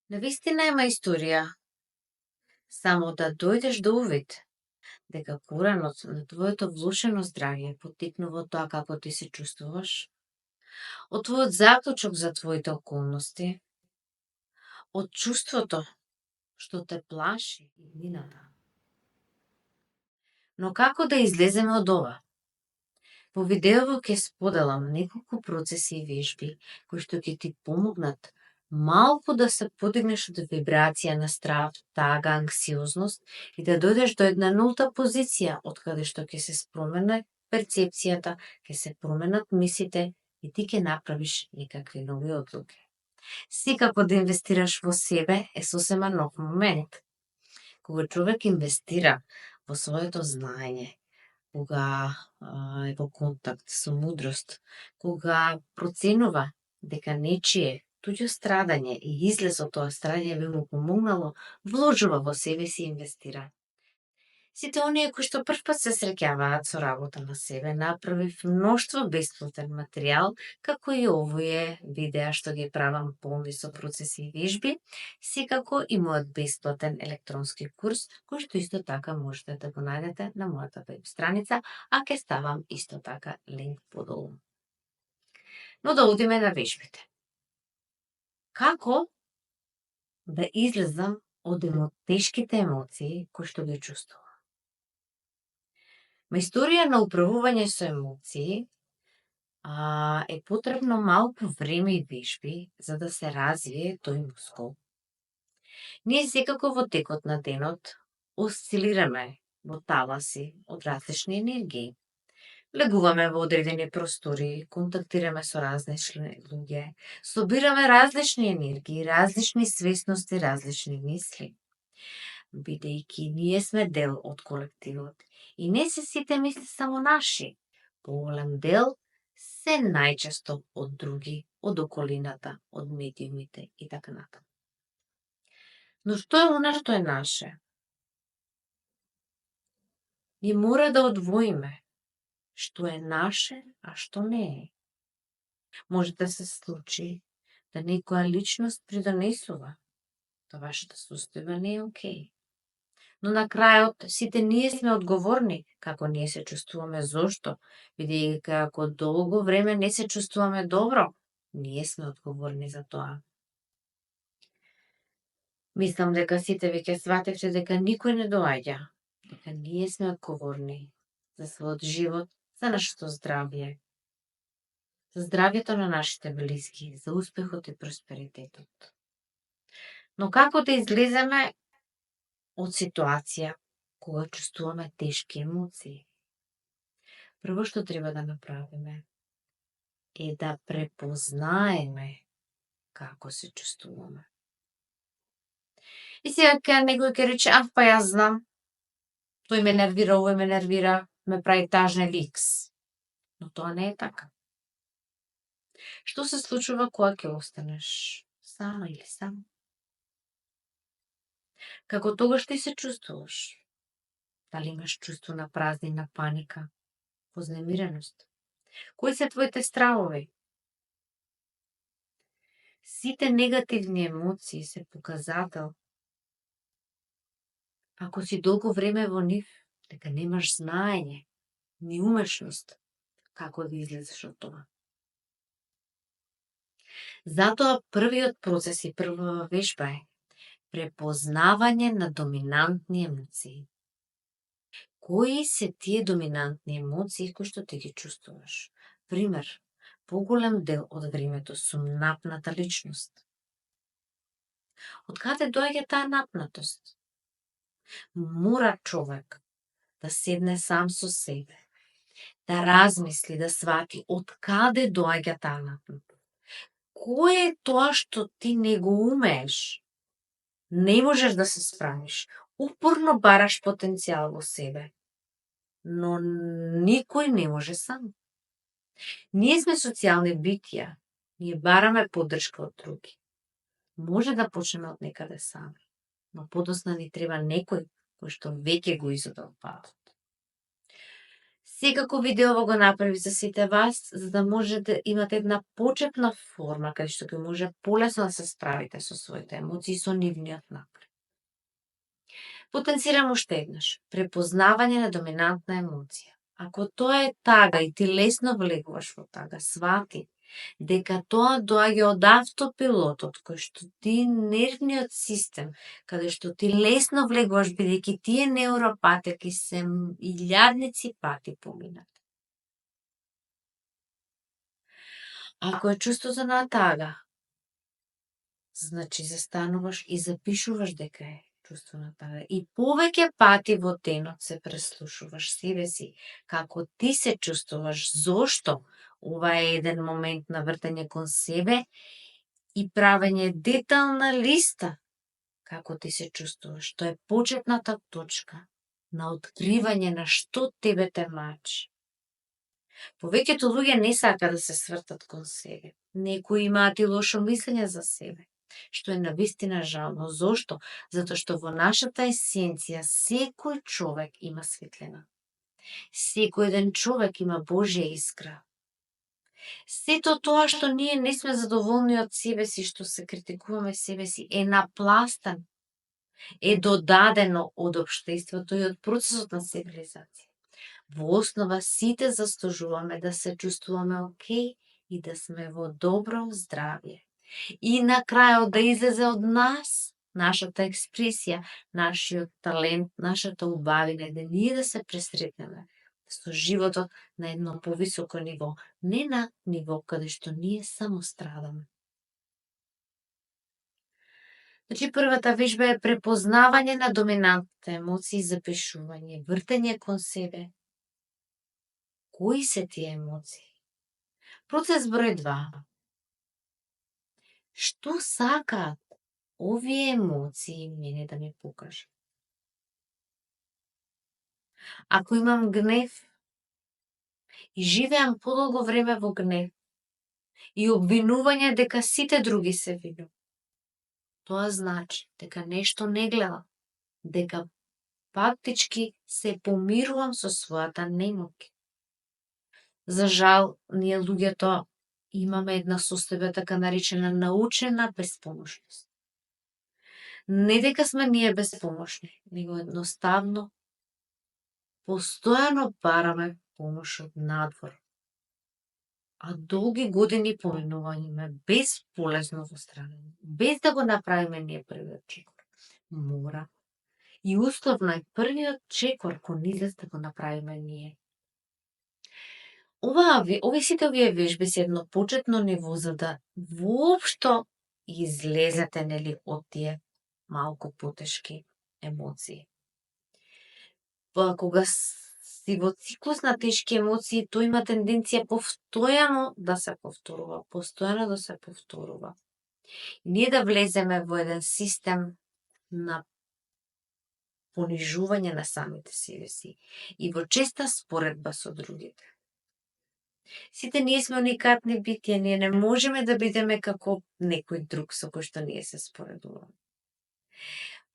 Навистина има историја, само да дојдеш до увид дека коренот на твоето влошено здравје потекнува од тоа како ти се чувствуваш, од твојот заклучок за твоите околности, од чувството што те плаши иднината. Но како да излеземе од ова? Во видеово ќе споделам неколку процеси и вежби кои што ќе ти помогнат малку да се подигнеш од вибрација на страв, тага, анксиозност и да дојдеш до една нулта позиција од каде што ќе се спромени перцепцијата, ќе се променат мислите и ти ќе направиш некакви нови одлуки. Секако да инвестираш во себе е сосема нов момент. Кога човек инвестира во своето знаење, кога е во контакт со мудрост, кога проценува дека нечие туѓо страдање и излез од тоа страдање би му помогнало, вложува во себе си и инвестира. Сите оние кои што првпат се среќаваат со работа на себе, направив мноштво бесплатен материјал, како и овие видеа што ги правам полни со процеси и вежби, секако и мојот бесплатен електронски курс, кој што исто така можете да го најдете на мојата веб страница, а ќе ставам исто така линк подолу. Но да одиме на вежбите. Како да излезам од тешките емоции кои што ги чувствувам? Ма историја на управување со емоции е потребно малку време и вежби за да се развие тој мускул. Ние секако во текот на денот осцилираме во таласи од различни енергии. Легуваме во одредени простори, контактираме со различни луѓе, собираме различни енергии, различни свесности, различни мисли. Бидејќи ние сме дел од колективот и не се сите мисли само наши. Поголем дел се најчесто од други, од околината, од медиумите и така натаму. Но што е она што е наше? Ние мора да одвоиме што е наше, а што не е. Може да се случи да некоја личност придонесува, да вашата состојба не е окей. Но на крајот сите ние сме одговорни како ние се чувствуваме, зошто? Бидејќи ако долго време не се чувствуваме добро, ние сме одговорни за тоа. Мислам дека сите веќе сватевте дека никој не доаѓа, дека ние сме одговорни за својот живот, за нашето здравје, за здравјето на нашите блиски, за успехот и просперитетот. Но како да излеземе од ситуација кога чувствуваме тешки емоции? Прво што треба да направиме е да препознаеме како се чувствуваме. И сега некој ќе рече, па јас знам, тој ме нервира, овој ме нервира, ме прави тажна или икс. Но тоа не е така. Што се случува кога ќе останеш сама или сам? Како тогаш ти се чувствуваш? Дали имаш чувство на празнина, паника, вознемиреност? Кои се твоите стравови? Сите негативни емоции се показател, ако си долго време во нив, дека немаш знаење, ни умешност како да излезеш од тоа. Затоа првиот процес и прва вежба е препознавање на доминантни емоции. Кои се тие доминантни емоции кои што ти ги чувствуваш? Пример, поголем дел од времето сум напната личност. Од каде доаѓа таа напнатост? Мора човек да седне сам со себе, да размисли, да свати од каде доаѓа таа напнатост. Кој е тоа што ти не го умееш? Не можеш да се справиш. Упорно бараш потенцијал во себе, но никој не може сам. Ние сме социјални битја, ние бараме поддршка од други. Може да почнеме од некаде сами, но подосна ни треба некој кој што веќе го изодел патот. Секако видеово го направи за сите вас, за да може да имате една почетна форма, каде што ќе може полесно да се справите со своите емоции и со нивниот напред. Потенцирам уште еднаш. Препознавање на доминантна емоција. Ако тоа е тага и ти лесно влегуваш во тага, свати дека тоа доаѓа од автопилотот, кој што ти нервниот систем, каде што ти лесно влегуваш, бидејќи тие неуропатеки се илјадници пати поминат. Ако е чувството на тага, значи застануваш и запишуваш дека е чувство на тага. И повеќе пати во денот се преслушуваш себе си, како ти се чувствуваш, зошто ова е еден момент на вртење кон себе и правење детална листа како ти се чувствуваш. Тоа е почетната точка на откривање на што тебе те мачи. Повеќето луѓе не сака да се свртат кон себе. Некои имаат и лошо мислење за себе, што е навистина жално. Зошто? Затоа што во нашата есенција секој човек има светлина. Секој еден човек има Божја искра. Сето тоа што ние не сме задоволни од себе си, што се критикуваме себе си, е напластен, е додадено од општеството и од процесот на цивилизација. Во основа сите заслужуваме да се чувствуваме окей и да сме во добро здравје. И на крајот да излезе од нас нашата експресија, нашиот талент, нашата убавина, да ние да се пресретнеме со животот на едно повисоко ниво, не на ниво каде што ние само страдаме. Значи, првата вежба е препознавање на доминантните емоции, запишување, вртење кон себе. Кои се тие емоции? Процес број 2. Што сакаат овие емоции мене да ми покажат? Ако имам гнев и живеам подолго време во гнев и обвинување дека сите други се винуваат, тоа значи дека нешто не гледам, дека фактички се помирувам со својата немоќ. За жал, ние луѓето имаме една состојба така наречена научена беспомошност. Не дека сме ние беспомошни, него едноставно постојано бараме помош од надвор. А долги години поминување бесполезно во страдање, без да го направиме ние првиот чекор. Мора. И условно е првиот чекор кон излез да го направиме ние. Сите овие вежби се едно почетно ниво за да воопшто излезете нели од тие малку потешки емоции. Кога си во циклус на тешки емоции, тој има тенденција постојано да се повторува, постојано да се повторува. И ние да влеземе во еден систем на понижување на самите себе си и во честа споредба со другите. Сите ние сме уникатни битија, ние не можеме да бидеме како некој друг со кој што ние се споредуваме.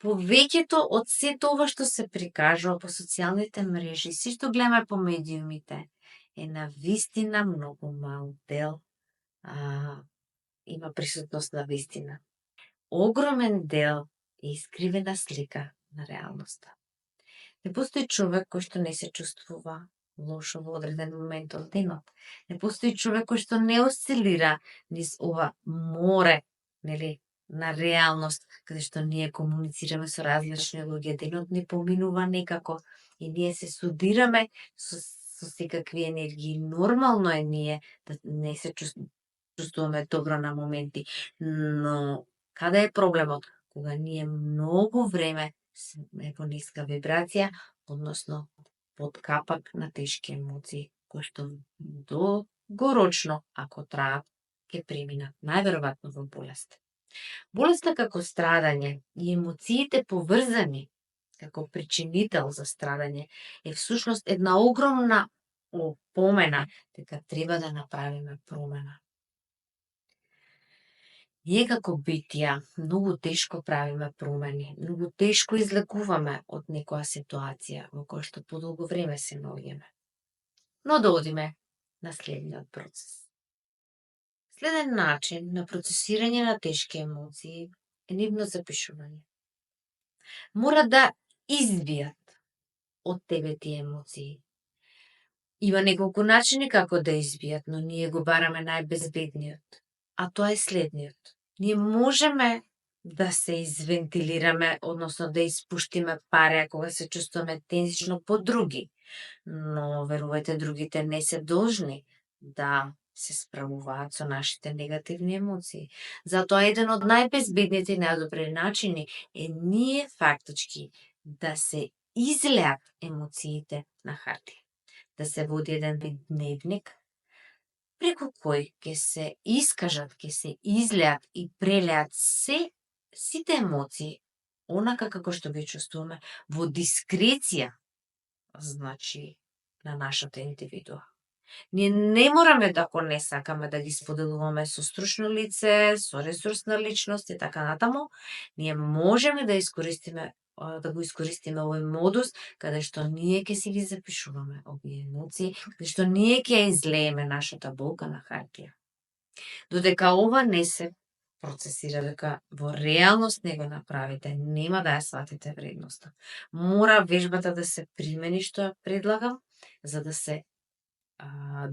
Повеќето од сето ова што се прикажува по социјалните мрежи, се што гледаме по медиумите, е на вистина многу мал дел има присутност на вистина. Огромен дел е искривена слика на реалноста. Не постои човек кој што не се чувствува лошо во одреден момент од денот. Не постои човек кој што не осцилира низ ова море, нели, на реалност, каде што ние комуницираме со различни луѓе, денот не поминува некако и ние се судираме со секакви енергии. Нормално е ние да не се чувствуваме добро на моменти, но каде е проблемот? Кога ние многу време сме во ниска вибрација, односно под капак на тешки емоции, кои што долгорочно, ако траат, ќе преминат најверојатно во болест. Болеста како страдање и емоциите поврзани како причинител за страдање е всушност една огромна опомена дека треба да направиме промена. Ние како битија многу тешко правиме промени, многу тешко излекуваме од некоја ситуација во која што подолго време се наоѓаме. Но да одиме на следниот процес. Следен начин на процесирање на тешки емоции е нивно запишување. Мора да избијат од тебе тие емоции. Има неколку начини како да избијат, но ние го бараме најбезбедниот, а тоа е следниот. Ние можеме да се извентилираме, односно да испуштиме пареа кога се чувствуваме тензично по други, но верувајте, другите не се должни да се справуваат со нашите негативни емоции. Затоа еден од најбезбедните и најдобри начини е ние фактички да се излеат емоциите на хартија. Да се води еден вид дневник, преку кој ќе се искажат, ќе се излеат и прелеат сите емоции, онака како што ги чувствуваме, во дискреција, значи, на нашата индивидуа. Ние не мораме, ако не сакаме да ги споделуваме со стручно лице, со ресурсна личност и така натаму, ние можеме да го искористиме овој модус каде што ние ќе си ги запишуваме овие емоции, каде што ние ќе излееме нашата болка на хартија. Додека ова не се процесира, дека во реалност не го направите, нема да ја сватите вредноста. Мора вежбата да се примени, што ја предлагам, за да се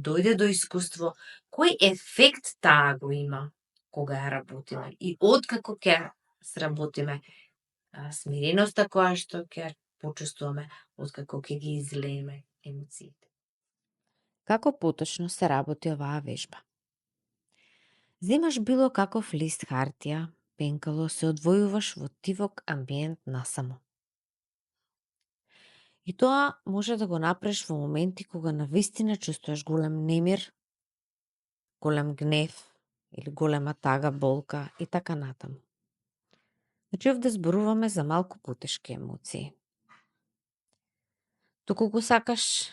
дојде до искуство кој ефект таа го има кога ја работиме и откако ќе сработиме смиреноста која што ќе почувствуваме откако ќе ги излееме емоциите. Како поточно се работи оваа вежба? Земаш било каков лист хартија, пенкало, се одвојуваш во тивок амбиент насамо. И тоа може да го направиш во моменти кога навистина чувствуваш голем немир, голем гнев или голема тага, болка и така натаму. Значи овде зборуваме за малку потешки емоции. Доколку сакаш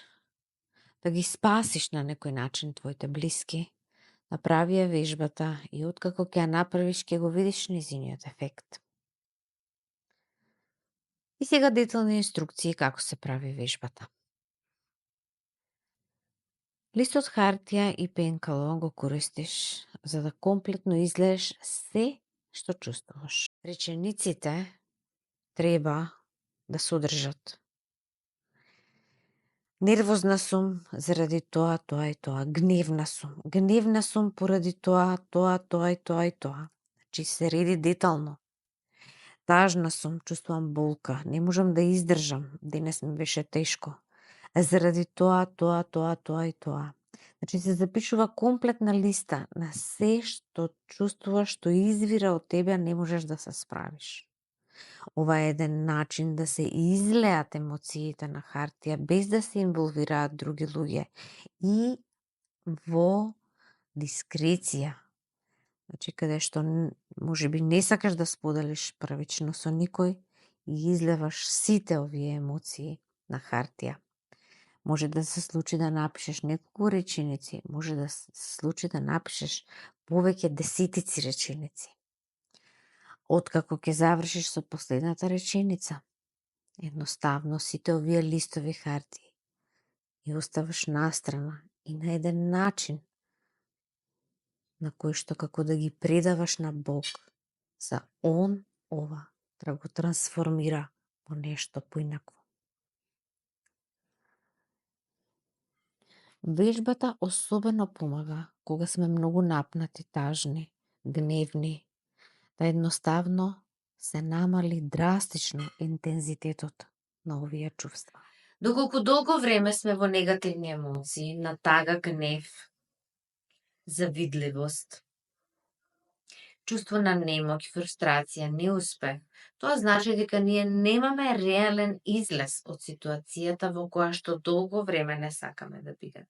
да ги спасиш на некој начин твоите блиски, направи ја вежбата и откако ќе ја направиш, ќе го видиш низиниот ефект. И сега детални инструкции како се прави вежбата. Листот хартија и пенкало го користиш за да комплетно излееш се што чувствуваш. Речениците треба да содржат: нервозна сум заради тоа, тоа и тоа. Гневна сум. Гневна сум поради тоа, тоа, тоа и тоа и тоа. Значи се реди детално. Тажна сум, чувствувам болка, не можам да издржам, денес ми беше тешко. Заради тоа, тоа, тоа, тоа и тоа. Значи се запишува комплетна листа на се што чувствуваш, што извира од тебе, не можеш да се справиш. Ова е еден начин да се излеат емоциите на хартија без да се инволвираат други луѓе и во дискреција. Значи каде што може би не сакаш да споделиш првично со никој и излеваш сите овие емоции на хартија. Може да се случи да напишеш неколку реченици, може да се случи да напишеш повеќе десетици реченици. Откако ќе завршиш со последната реченица, едноставно сите овие листови хартии ги оставаш настрана и на еден начин на кој што како да ги предаваш на Бог за Он ова да го трансформира во нешто поинакво. Вежбата особено помага кога сме многу напнати, тажни, гневни, да едноставно се намали драстично интензитетот на овие чувства. Доколку долго време сме во негативни емоции, на тага, гнев, завидливост, чувство на немоќ, фрустрација, неуспех, тоа значи дека ние немаме реален излез од ситуацијата во која што долго време не сакаме да бидеме.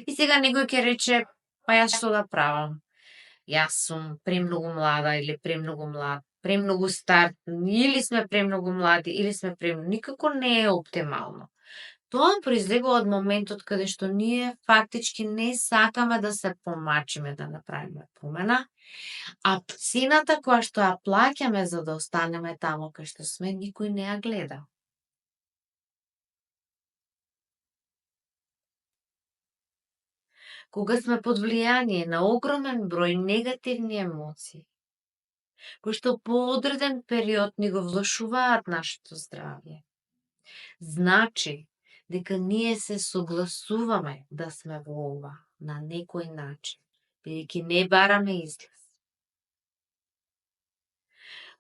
И сега некој ќе рече, па јас што да правам? Јас сум премногу млада или премногу млад, премногу стар, или сме премногу млади, или сме премногу... Никако не е оптимално. Тоа произлегува од моментот каде што ние фактички не сакаме да се помачиме да направиме промена, а цената која што ја плаќаме за да останеме таму кај што сме, никој не ја гледа. Кога сме под влијание на огромен број негативни емоции, кои што по одреден период ни го влошуваат нашето здравје, значи дека ние се согласуваме да сме во ова на некој начин, бидејќи не бараме излез.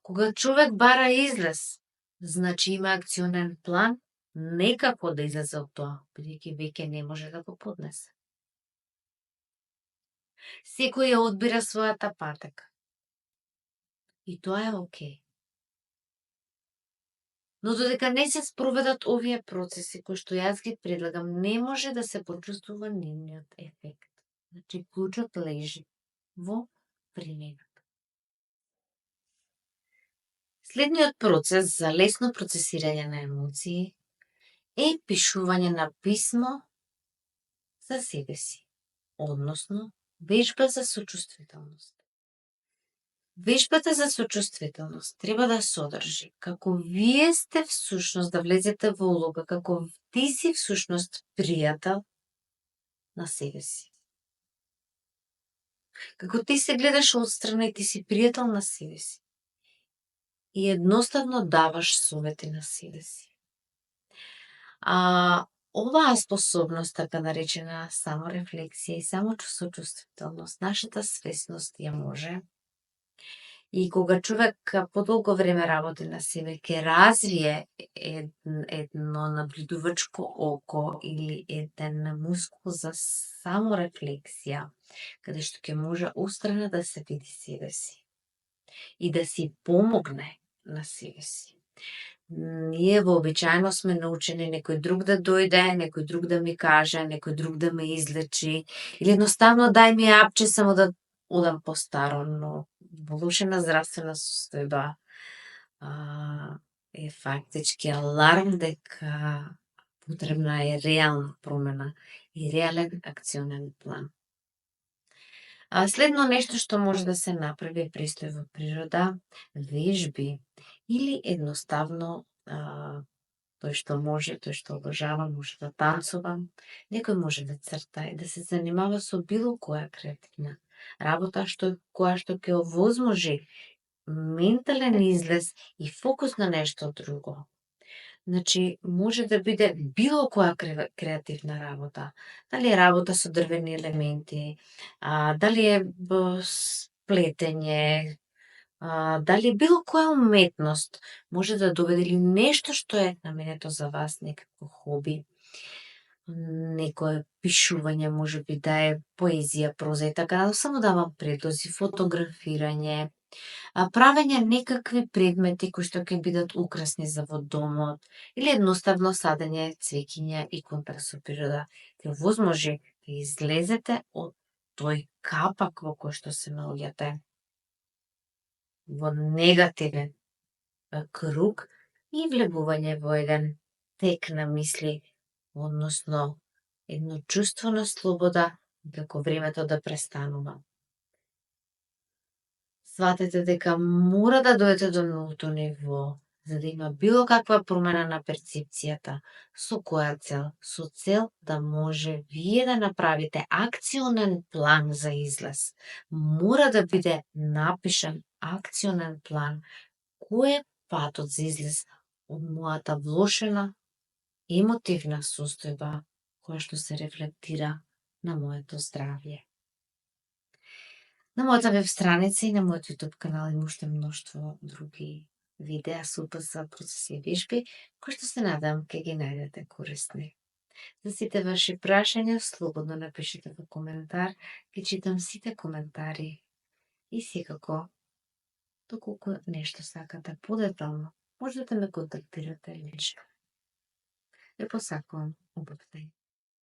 Кога човек бара излез, значи има акционен план некако да излезе од тоа, бидејќи веќе не може да го поднесе. Секој ја одбира својата патека. И тоа е окей. Но додека не се спроведат овие процеси кои што јас ги предлагам, не може да се почувствува нивниот ефект. Значи, клучот лежи во примената. Следниот процес за лесно процесирање на емоции е пишување на писмо за себе си, односно вежба за сочувствителност. Вежбата за сочувствителност треба да содржи како вие сте всушност да влезете во улога, како ти си всушност пријател на себе си. Како ти се гледаш отстрана и ти си пријател на себе си. И едноставно даваш совети на себе си. Оваа способност, така наречена саморефлексија и самосочувствителност, нашата свесност ја може. И кога човек подолго време работи на себе, ќе развие едно наблюдувачко око или еден мускул за саморефлексија, каде што ќе може устрана да се види себе си и да си помогне на себе си. Ние вообичаено сме научени некој друг да дојде, некој друг да ми каже, некој друг да ме излечи, или едноставно дај ми апче само да одам постаро, но влошена здравствена состојба е фактички аларм дека потребна е реална промена и реален акционен план. Следно нешто што може да се направи е престој во природа, вежби или едноставно тој што може, тој што обожава, може да танцува, некој може да црта и да се занимава со било која креативна работа која што ќе овозможи ментален излез и фокус на нешто друго. Значи, може да биде било која креативна работа. Дали е работа со дрвени елементи, дали е сплетење, дали е било која уметност, може да доведе или нешто што е наменето за вас, некако хоби, некое пишување, може би да е поезија, проза и така, само давам предлози, фотографирање, правење некакви предмети кои што ќе бидат украсни за во домот, или едноставно садење цвеќиња и контакт со природа, ќе возможи да излезете од тој капак во кој што се наоѓате, во негативен круг и влегување во еден тек на мисли, односно едно чувство на слобода, како времето да престанува. Сватете дека мора да дојдете до новото ниво, за да има било каква промена на перцепцијата. Со која цел? Со цел да може вие да направите акционен план за излез. Мора да биде напишан акционен план. Кој е патот за излез од мојата влошена емотивна состојба, која што се рефлектира на моето здравје? На мојата веб страница и на мојот YouTube канал има уште мноштво други видеа со УПС процеси и вежби, кои што се надам ќе ги најдете корисни. За сите ваши прашања, слободно напишете во коментар, ги читам сите коментари и секако, доколку нешто сакате подетално, можете да ме контактирате лично. Ве посакувам убав ден.